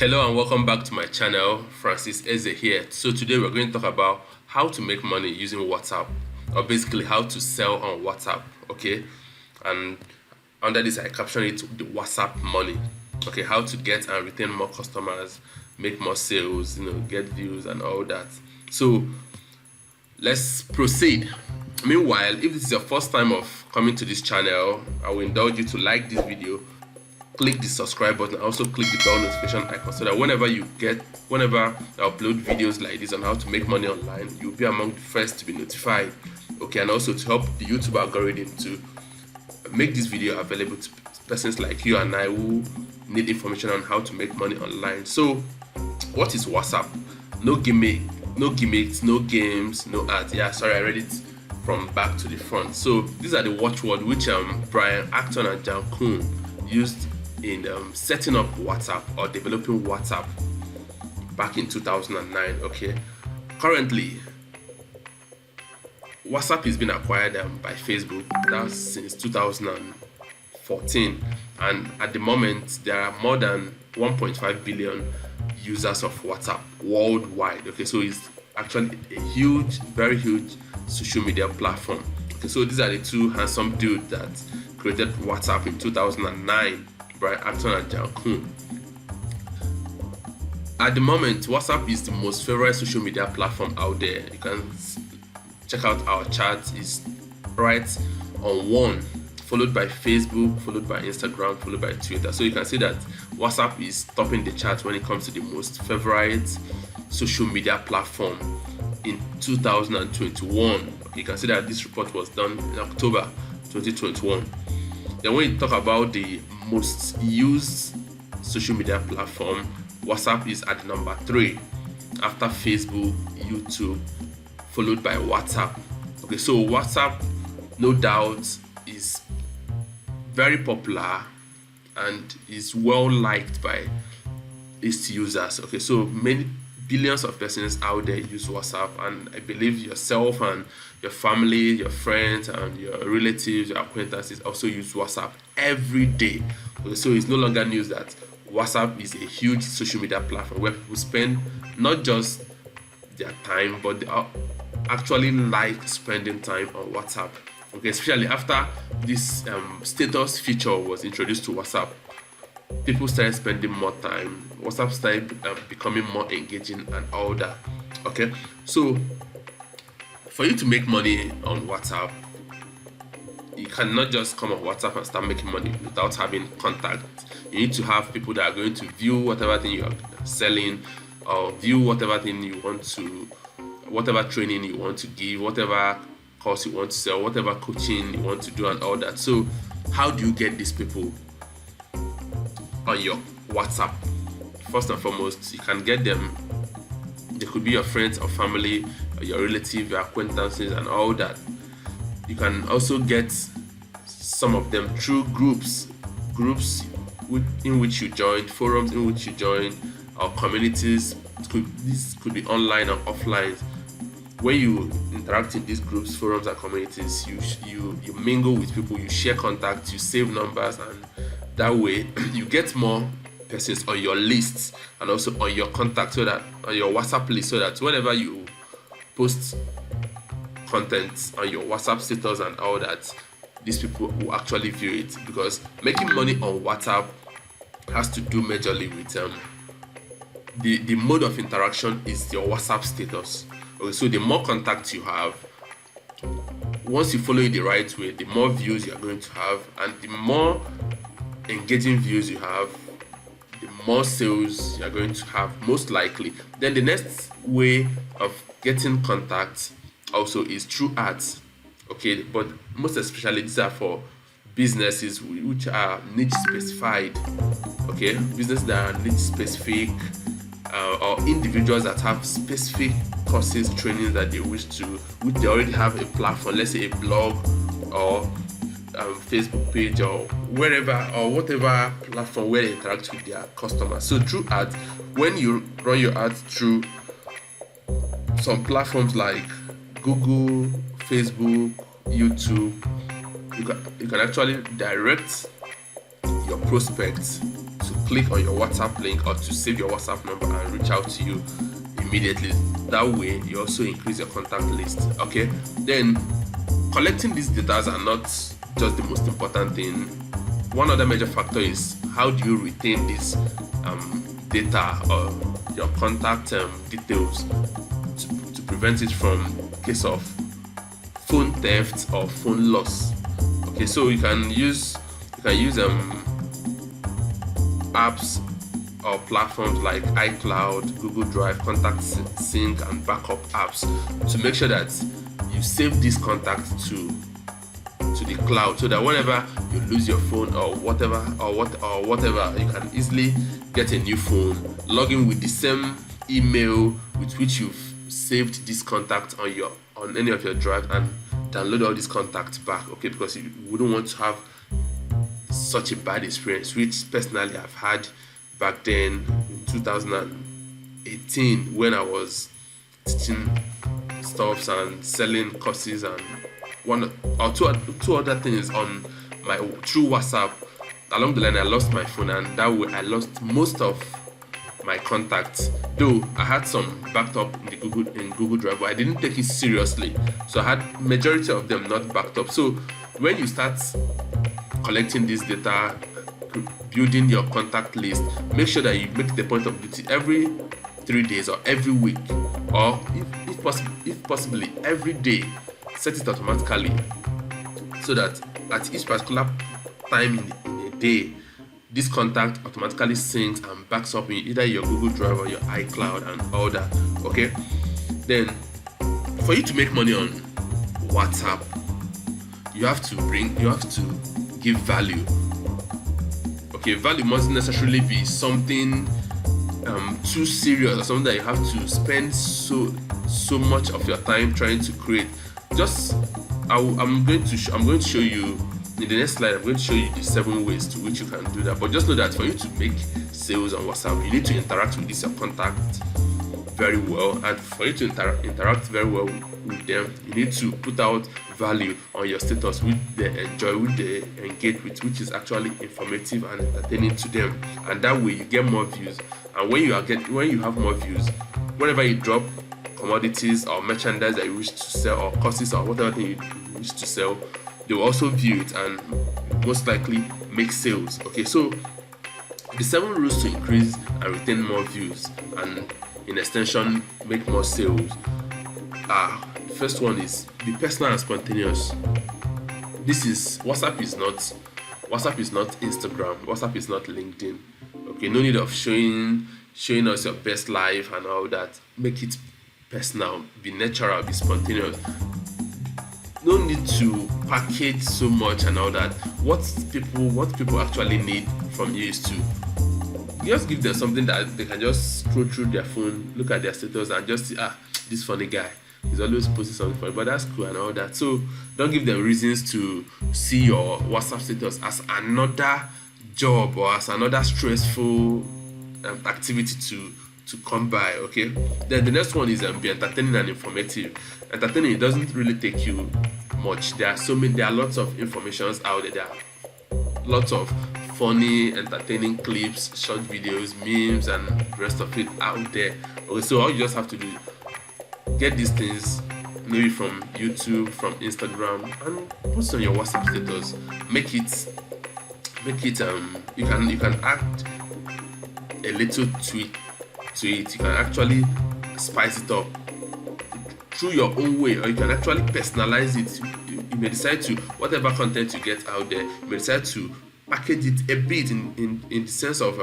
Hello and welcome back to my channel. Francis Eze here. So today we're going to talk about how to make money using WhatsApp, or basically how to sell on WhatsApp. Okay, and under this I caption it the WhatsApp money. Okay, how to get and retain more customers, make more sales, get views and all that. So let's proceed. Meanwhile, if this is your first time of coming to this channel, I will indulge you to like this video, click the subscribe button, and also click the bell notification icon so that whenever I upload videos like this on how to make money online, you'll be among the first to be notified. Okay, and also to help the YouTube algorithm to make this video available to persons like you and I who need information on how to make money online. So what is WhatsApp? No gimmicks, no games, no ads. Yeah, sorry, I read it from back to the front. So these are the watchword which Brian Acton and Jan Kuhn used in setting up WhatsApp or developing WhatsApp back in 2009. Okay, currently WhatsApp has been acquired by Facebook. That's since 2014, and at the moment there are more than 1.5 billion users of WhatsApp worldwide. Okay, so it's actually a huge, very huge social media platform. Okay, so these are the two handsome dudes that created WhatsApp in 2009, Brian Acton and Jan Kuhn. At the moment, WhatsApp is the most favorite social media platform out there. You can check out our charts. It's right on one, followed by Facebook, followed by Instagram, followed by Twitter. So you can see that WhatsApp is topping the charts when it comes to the most favorite social media platform in 2021. You can see that this report was done in October 2021. Then when you talk about the most used social media platform, WhatsApp is at number 3 after Facebook, YouTube, followed by WhatsApp. Okay, so WhatsApp, no doubt, is very popular and is well liked by its users. Okay, so many billions of persons out there use WhatsApp, and I believe yourself and your family, your friends and your relatives, your acquaintances also use WhatsApp every day. Okay, so it's no longer news that WhatsApp is a huge social media platform where people spend not just their time, but they actually like spending time on WhatsApp. Okay, especially after this status feature was introduced to WhatsApp, people started spending more time. WhatsApp started becoming more engaging and all that. Okay, so for you to make money on WhatsApp, you cannot just come on WhatsApp and start making money without having contact. You need to have people that are going to view whatever thing you are selling, or view whatever thing you want to, whatever training you want to give, whatever course you want to sell, whatever coaching you want to do and all that. So how do you get these people on your WhatsApp? First and foremost, you can get them. They could be your friends or family, or your relatives, your acquaintances and all that. You can also get some of them through groups in which you join, forums in which you join, or communities. This could be online or offline. When you interact in these groups, forums and communities, you mingle with people, you share contacts, you save numbers, and that way you get more persons on your list and also on your contact, so that on your WhatsApp list, so that whenever you post content on your WhatsApp status and all that, these people will actually view it. Because making money on WhatsApp has to do majorly with the mode of interaction is your WhatsApp status. Okay, so the more contacts you have, once you follow it the right way, the more views you are going to have, and the more engaging views you have, the more sales you are going to have, most likely. Then the next way of getting contacts also is through ads. Okay, but most especially these are for businesses which are niche specified. Okay, businesses that are niche specific, or individuals that have specific courses, trainings that they wish to, which they already have a platform, let's say a blog or Facebook page or wherever, or whatever platform where they interact with their customers. So through ads, when you run your ads through some platforms like Google, Facebook, YouTube, you can actually direct your prospects to click on your WhatsApp link or to save your WhatsApp number and reach out to you immediately. That way you also increase your contact list. Okay, then collecting these data are not just the most important thing. One other major factor is how do you retain this data or your contact details to prevent it from case of phone theft or phone loss. Okay, so you can use apps or platforms like iCloud, Google Drive, Contact Sync, and backup apps to make sure that you save this contact to the cloud, so that whenever you lose your phone or whatever, you can easily get a new phone, log in with the same email with which you've saved this contact on any of your drive, and download all these contacts back. Okay, because you wouldn't want to have such a bad experience, which personally I've had back then in 2018 when I was teaching stuffs and selling courses and one or two other things on my through WhatsApp. Along the line, I lost my phone, and that way I lost most of my contacts. Though I had some backed up in Google Drive, but I didn't take it seriously. So I had majority of them not backed up. So when you start collecting this data, building your contact list, make sure that you make the point of duty every 3 days or every week, or if possibly every day. Set it automatically so that at each particular time in a day, this contact automatically syncs and backs up in either your Google Drive or your iCloud and all that. Okay, then for you to make money on WhatsApp, you have to give value. Okay, value mustn't necessarily be something too serious or something that you have to spend so much of your time trying to create. I'm going to show you in the next slide. I'm going to show you the 7 ways to which you can do that. But just know that for you to make sales on WhatsApp, you need to interact with this contact very well, and for you to interact very well with them, you need to put out value on your status which they enjoy, which they engage with, which is actually informative and entertaining to them, and that way you get more views. And when you have more views, whenever you drop commodities or merchandise that you wish to sell, or courses or whatever thing you wish to sell, they will also view it and most likely make sales. Okay, so the 7 rules to increase and retain more views and in extension make more sales are: the first one is be personal and spontaneous. WhatsApp is not Instagram, WhatsApp is not LinkedIn. Okay, no need of showing us your best life and all that. Make it personal, be natural, be spontaneous. No need to package so much and all that. What people actually need from you is to just give them something that they can just scroll through their phone, look at their status, and just see, this funny guy, he's always posting something funny, but that's cool and all that. So don't give them reasons to see your WhatsApp status as another job or as another stressful activity to come by. Okay, then the next one is be entertaining and informative. Entertaining, it doesn't really take you much. There are lots of informations out there. There are lots of funny, entertaining clips, short videos, memes, and the rest of it out there. Okay, so all you just have to do, get these things maybe from YouTube, from Instagram, and post on your WhatsApp status. Make it you can add a little tweak to it. You can actually spice it up through your own way, or you can actually personalize it. You may decide to, whatever content you get out there, you may decide to package it a bit in the sense of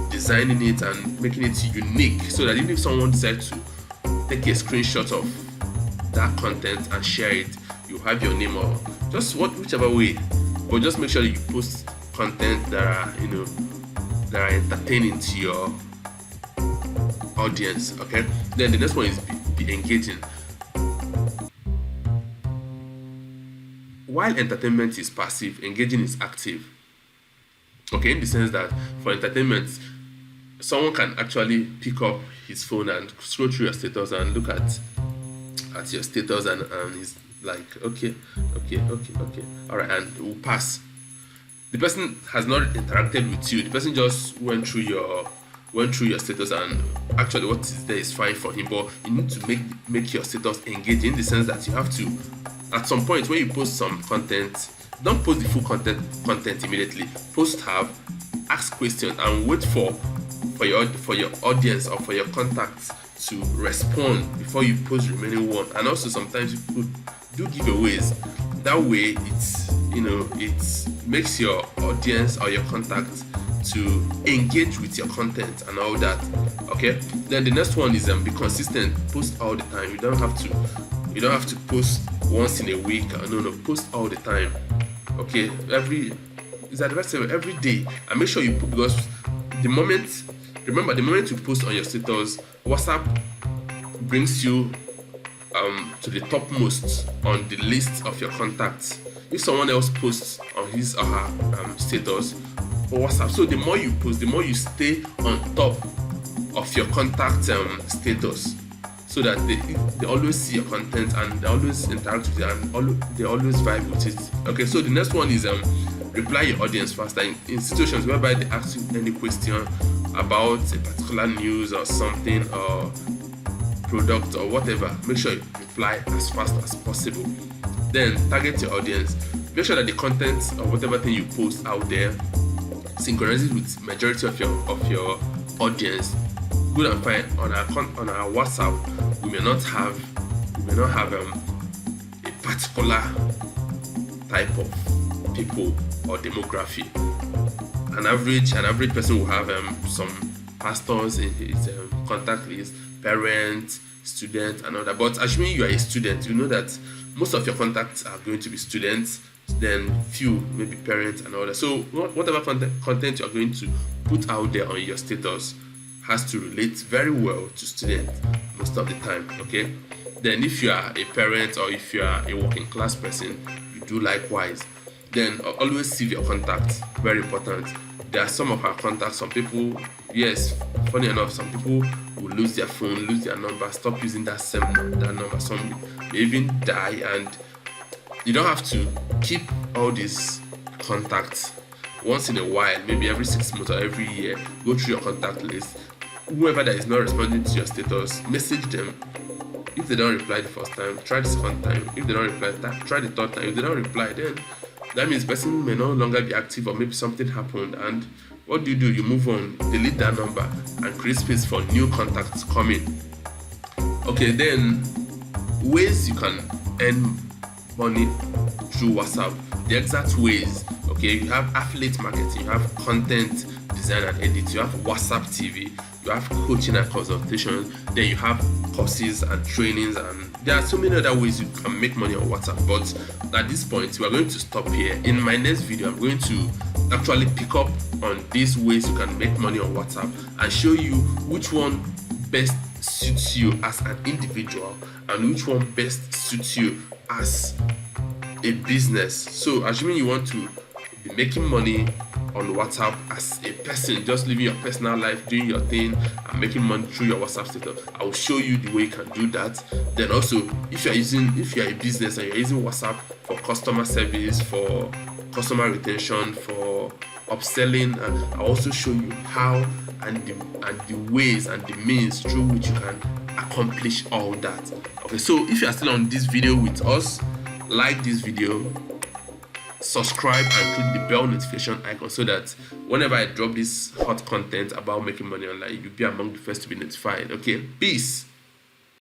designing it and making it unique, so that even if someone decides to take a screenshot of that content and share it, you have your name, or just whichever way, but just make sure that you post content that are entertaining to your audience. Okay, then the next one is be engaging. While entertainment is passive, engaging is active. Okay, in the sense that for entertainment, someone can actually pick up his phone and scroll through your status and look at your status, and he's like, okay, all right, and we'll pass. the person has not interacted with you. The person just went through your status, and actually what is there is fine for him, but you need to make your status engaging, in the sense that you have to, at some point when you post some content, don't post the full content immediately. Ask questions and wait for your audience or for your contacts to respond before you post the remaining one. And also sometimes you do giveaways. That way it makes your audience or your contacts to engage with your content and all that. Okay, then the next one is be consistent. Post all the time. You don't have to post once in a week. No, post all the time. Okay, every day, and make sure you put, because the moment you post on your status, WhatsApp brings you to the topmost on the list of your contacts. If someone else posts on his or her status or WhatsApp, so the more you post, the more you stay on top of your contact status, so that they always see your content and they always interact with it and they always vibe with it. Okay, so the next one is reply your audience faster. In situations whereby they ask you any question about a particular news or something or product or whatever, make sure you reply as fast as possible. Then target your audience. Make sure that the content or whatever thing you post out there synchronizes with majority of your audience. Good and fine. On our WhatsApp, we may not have a particular type of people or demography. An average person will have some pastors in his contact list, parents, students, and all that. But assuming you are a student, you know that most of your contacts are going to be students, then few maybe parents and all that. So whatever content you are going to put out there on your status has to relate very well to students most of the time. Okay, then if you are a parent or if you are a working class person, you do likewise. Then always save your contacts. Very important. There are some of our contacts, some people, yes, funny enough, some people will lose their phone, lose their number, stop using that number. Some may even die, and you don't have to keep all these contacts. Once in a while, maybe every 6 months or every year, go through your contact list. Whoever that is not responding to your status, message them. If they don't reply the first time, try the second time. If they don't reply, try the third time. If they don't reply, then that means the person may no longer be active, or maybe something happened. And what do? You move on, delete that number, and create space for new contacts coming. Okay, then ways you can earn money through WhatsApp. The exact ways. Okay, you have affiliate marketing, you have content design and edit, you have WhatsApp TV, you have coaching and consultation, then you have courses and trainings, and there are so many other ways you can make money on WhatsApp. But at this point, we are going to stop here. In my next video, I'm going to actually pick up on these ways you can make money on WhatsApp and show you which one best suits you as an individual and which one best suits you as a business. So assuming you want to be making money on WhatsApp as a person, just living your personal life, doing your thing and making money through your WhatsApp status, I will show you the way you can do that. Then also, if you're a business and you're using WhatsApp for customer service, for customer retention, for upselling, and I'll also show you how and the ways and the means through which you can accomplish all that. Okay, so if you are still on this video with us, like this video, subscribe and click the bell notification icon so that whenever I drop this hot content about making money online, you'll be among the first to be notified. Okay, peace.